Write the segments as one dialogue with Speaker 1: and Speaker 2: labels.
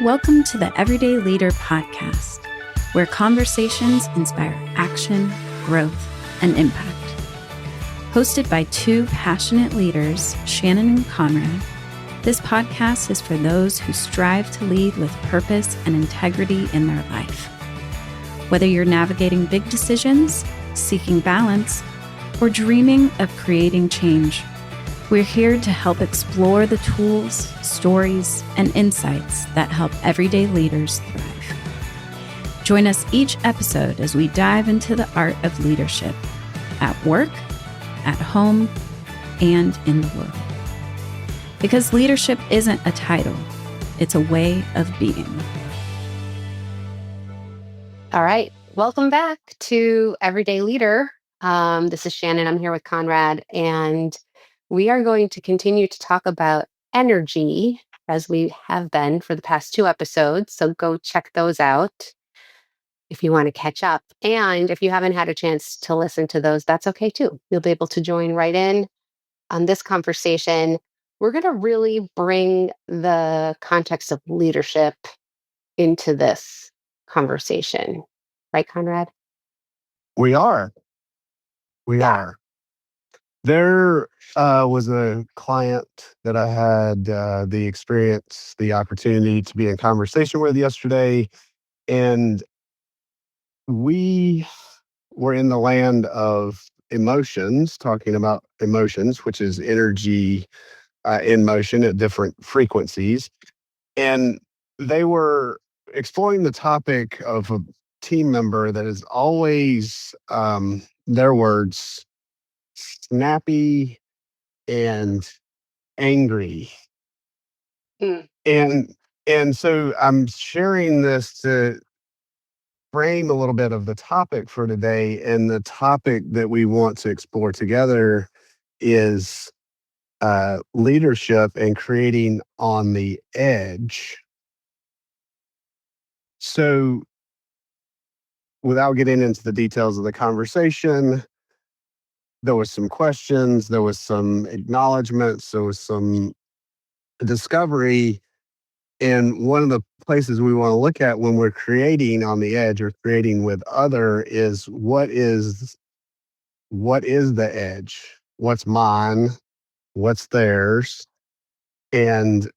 Speaker 1: Welcome to the Everyday Leader podcast, where conversations inspire action, growth, and impact. Hosted by two passionate leaders, Shannon and Conrad, this podcast is for those who strive to lead with purpose and integrity in their life. Whether you're navigating big decisions, seeking balance, or dreaming of creating change, we're here to help explore the tools, stories, and insights that help everyday leaders thrive. Join us each episode as we dive into the art of leadership at work, at home, and in the world. Because leadership isn't a title, it's a way of being.
Speaker 2: All right. Welcome back to Everyday Leader. This is Shannon. I'm here with Conrad, and we are going to continue to talk about energy as we have been for the past two episodes. So go check those out if you want to catch up. And if you haven't had a chance to listen to those, that's okay too. You'll be able to join right in on this conversation. We're going to really bring the context of leadership into this conversation. Right, Conrad?
Speaker 3: We are. There was a client that I had the opportunity to be in conversation with yesterday, and we were in the land of emotions, talking about emotions, which is energy in motion at different frequencies. And they were exploring the topic of a team member that is always, their words, snappy and angry.
Speaker 2: Mm.
Speaker 3: And so I'm sharing this to frame a little bit of the topic for today. And the topic that we want to explore together is leadership and creating on the edge. So without getting into the details of the conversation, there was some questions, there was some acknowledgments, there was some discovery. And one of the places we want to look at when we're creating on the edge or creating with other is what is the edge? What's mine? What's theirs? And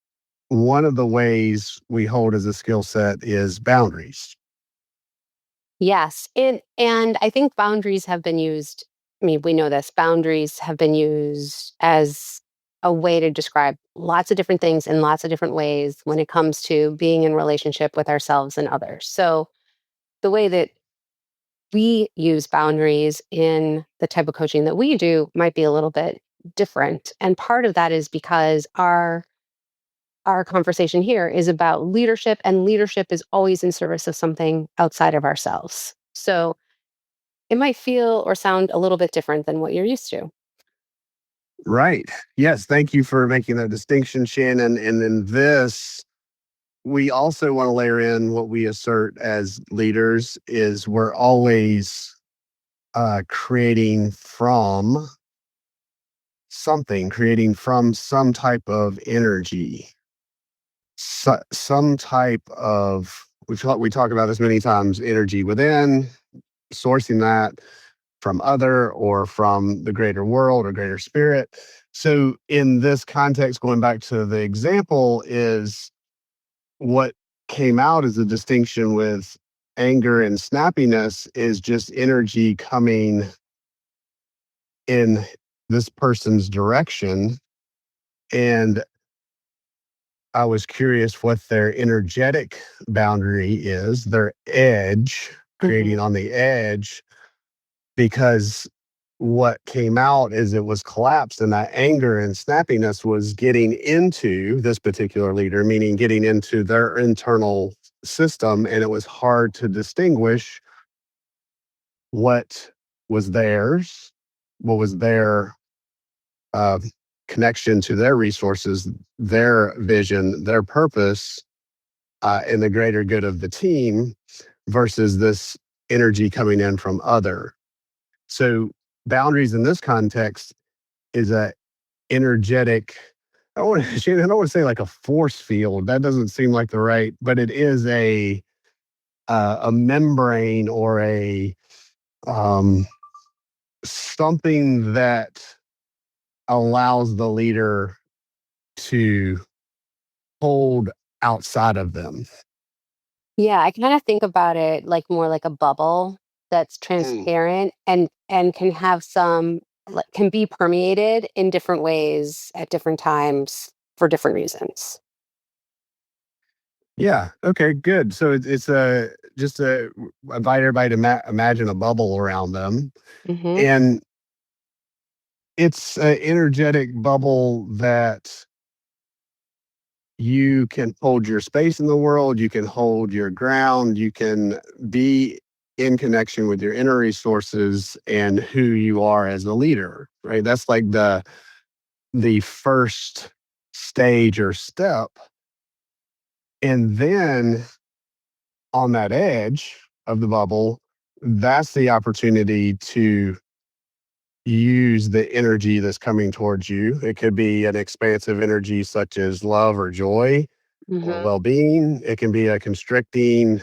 Speaker 3: one of the ways we hold as a skill set is boundaries.
Speaker 2: Yes. And I think boundaries have been used. I mean, we know this. Boundaries have been used as a way to describe lots of different things in lots of different ways when it comes to being in relationship with ourselves and others. So the way that we use boundaries in the type of coaching that we do might be a little bit different. And part of that is because our conversation here is about leadership, and leadership is always in service of something outside of ourselves. So it might feel or sound a little bit different than what you're used to.
Speaker 3: Right. Yes. Thank you for making that distinction, Shannon. And in this, we also want to layer in what we assert as leaders is we're always creating from something, creating from some type of energy, some type of, we talk about this many times, energy within, sourcing that from other or from the greater world or greater spirit. So in this context, going back to the example, is what came out as a distinction with anger and snappiness is just energy coming in this person's direction. And I was curious what their energetic boundary is, their edge, creating on the edge, because what came out is it was collapsed, and that anger and snappiness was getting into this particular leader, meaning getting into their internal system, and it was hard to distinguish what was theirs, what was their uh, connection to their resources, their vision, their purpose, and the greater good of the team versus this energy coming in from other. So boundaries in this context is a energetic Shannon, I don't want to say like a force field. That doesn't seem like the right, but it is a membrane or a um, something that allows the leader to hold outside of them.
Speaker 2: Yeah, I kind of think about it like more like a bubble that's
Speaker 3: Mm.
Speaker 2: transparent and can have some can be permeated in different ways at different times for different reasons.
Speaker 3: Yeah. Okay. Good. So it's a just a invite everybody to imagine a bubble around them,
Speaker 2: Hmm.
Speaker 3: and it's an energetic bubble that you can hold your space in the world, you can hold your ground, you can be in connection with your inner resources and who you are as a leader, right? That's like the first stage or step. And then on that edge of the bubble, that's the opportunity to use the energy that's coming towards you. It could be an expansive energy such as love or joy or
Speaker 2: Hmm.
Speaker 3: well being. It can be a constricting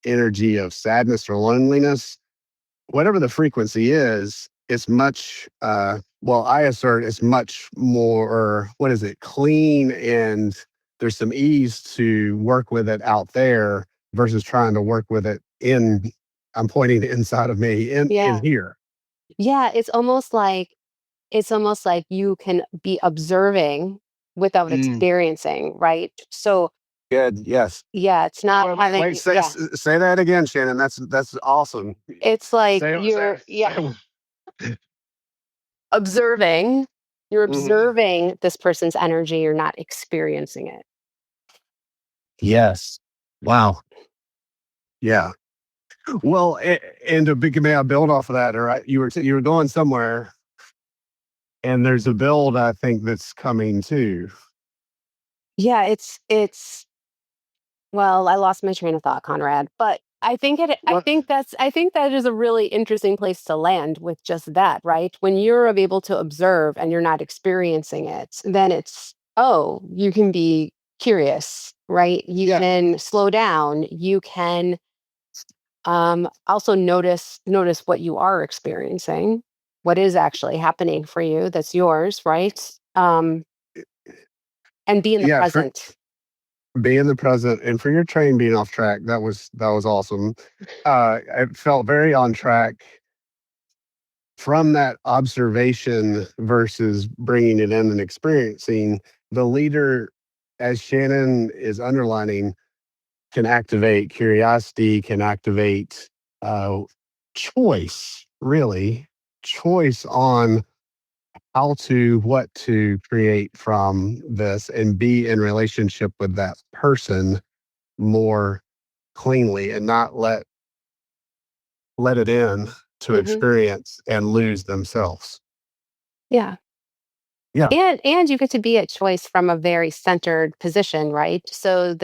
Speaker 3: energy of sadness or loneliness. Whatever the frequency is, it's much, well, I assert it's much more, what is it, clean, and there's some ease to work with it out there versus trying to work with it in, I'm pointing to inside of me, in
Speaker 2: Yeah.
Speaker 3: here.
Speaker 2: Yeah, it's almost like you can be observing without
Speaker 3: Mm,
Speaker 2: experiencing, right? So
Speaker 3: good. Yes.
Speaker 2: yeah, it's not
Speaker 3: Well,
Speaker 2: having
Speaker 3: wait,
Speaker 2: yeah.
Speaker 3: say that again, Shannon. That's awesome.
Speaker 2: It's like
Speaker 3: Say
Speaker 2: you're yeah,
Speaker 3: say
Speaker 2: observing. You're
Speaker 3: Mhm.
Speaker 2: observing this person's energy, you're not experiencing it.
Speaker 3: Yes. Wow. Yeah. Well, and to may I build off of that? All right, you were going somewhere, and there's a build I think that's coming too.
Speaker 2: Yeah, it's well, I lost my train of thought, Conrad, but
Speaker 3: What?
Speaker 2: I think that is a really interesting place to land with just that, right? When you're able to observe and you're not experiencing it, then it's, oh, you can be curious, right? You
Speaker 3: Yeah.
Speaker 2: can slow down, you can also notice what you are experiencing, what is actually happening for you that's yours, right? And be in the
Speaker 3: Yeah. For
Speaker 2: present.
Speaker 3: being the present and for your train being off track, that was awesome. I felt very on track from that observation versus bringing it in and experiencing the leader, as Shannon is underlining, can activate curiosity, can activate uh, choice, really, choice on what to create from this and be in relationship with that person more cleanly and not let it in to
Speaker 2: Hmm.
Speaker 3: experience and lose themselves.
Speaker 2: Yeah.
Speaker 3: Yeah.
Speaker 2: And you get to be at choice from a very centered position, right? So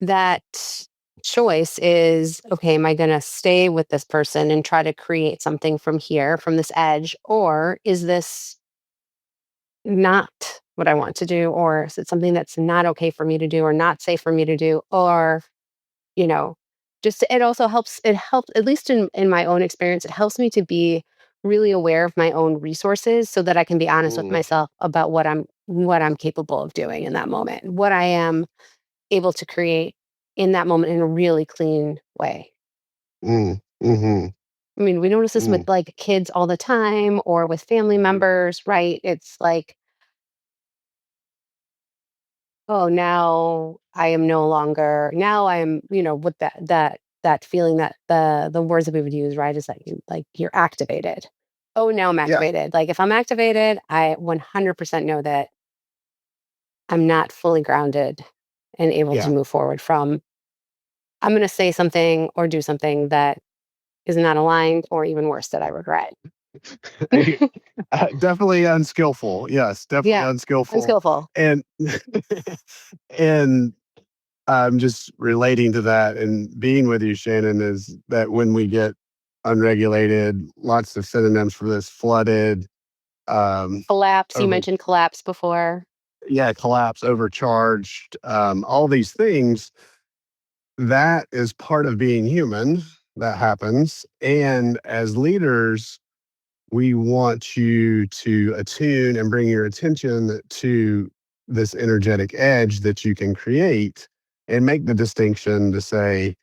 Speaker 2: that choice is, okay, am I going to stay with this person and try to create something from here, from this edge, or is this not what I want to do, or is it something that's not okay for me to do or not safe for me to do, or you know just it helps at least in my own experience, it helps me to be really aware of my own resources so that I can be honest with
Speaker 3: Mm,
Speaker 2: myself about what I'm capable of doing in that moment, what I am able to create in that moment in a really clean way.
Speaker 3: mm,
Speaker 2: I mean, we notice this with
Speaker 3: mm.
Speaker 2: like kids all the time or with family members, right? It's like, oh, now I am no longer, now I am, with that feeling, that the words that we would use, right, is that you're activated. Oh, now I'm
Speaker 3: Yeah.
Speaker 2: activated. Like if I'm activated, I 100% know that I'm not fully grounded and able to
Speaker 3: Yeah.
Speaker 2: move forward from, I'm going to say something or do something that is not aligned, or even worse, that I regret.
Speaker 3: Definitely unskillful. Yes, definitely
Speaker 2: Yeah,
Speaker 3: unskillful.
Speaker 2: unskillful.
Speaker 3: And and I'm just relating to that and being with you, Shannon, is that when we get unregulated, lots of synonyms for this, flooded, um,
Speaker 2: Collapse. You
Speaker 3: over,
Speaker 2: mentioned collapse before.
Speaker 3: collapse, overcharged, all these things. That is part of being human. That happens. And as leaders, we want you to attune and bring your attention to this energetic edge that you can create and make the distinction to say,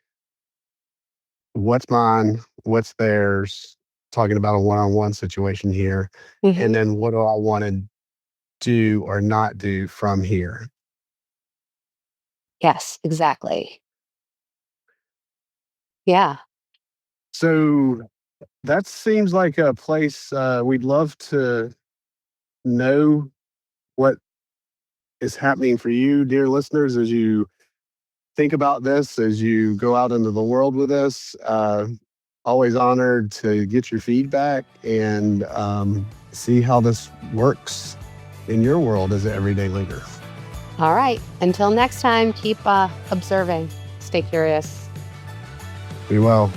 Speaker 3: what's mine, what's theirs, talking about a one-on-one situation here, and
Speaker 2: Mhm.
Speaker 3: then what do I want to do or not do from here.
Speaker 2: Yes, exactly. Yeah.
Speaker 3: So that seems like a place we'd love to know what is happening for you, dear listeners, as you think about this, as you go out into the world with this. Always honored to get your feedback and see how this works in your world as an everyday leader.
Speaker 2: All right. Until next time, keep observing. Stay curious.
Speaker 3: Be well.